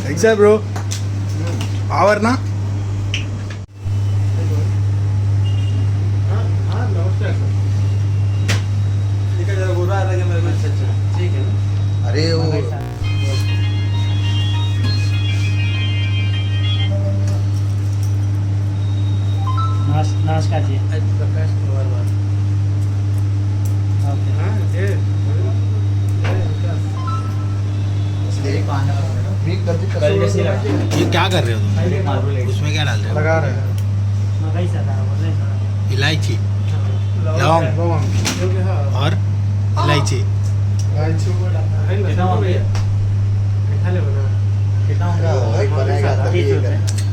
कैसा bro power ना अरे वो नमस्कार जी। ये क्या कर रहे हो तुम? उसमें क्या डाल रहे हो? लगा रहे हैं इलायची लौंग और इलायची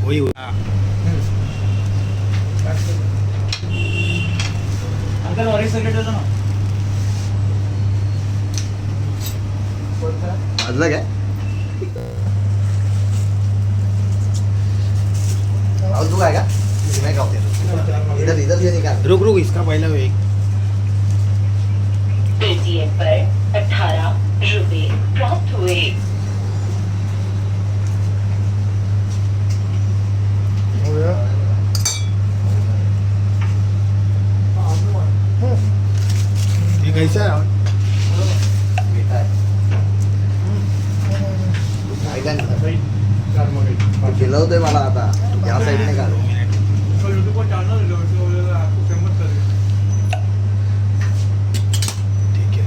वही अंकल ऑरेंज सॉकेट होता ना अलग है और तू आएगा मैं खाऊं इधर इधर ये निकाल रुक रुक इसका पहला एक पेटीएम पर 18 रुपए प्राप्त हुए। हो गया ये कैसा है? खिलवतोय मला आता या साईडने काढ ठीक है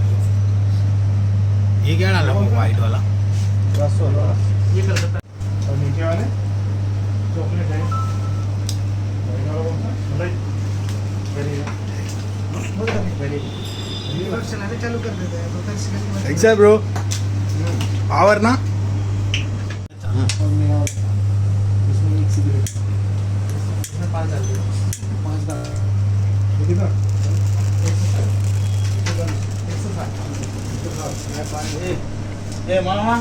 ये क्या डाला व्हाइट वाला ये कर सकता और नीचे वाले चॉकलेट है चालू कर देते हैं कैसा है ब्रो पावर ना इसमें एक सिगरेट इसमें 5 डाल दो 5 डाल कितना 160 ए मामा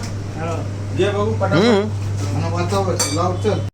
ये बघू पटापट मला वाचावं लाव चल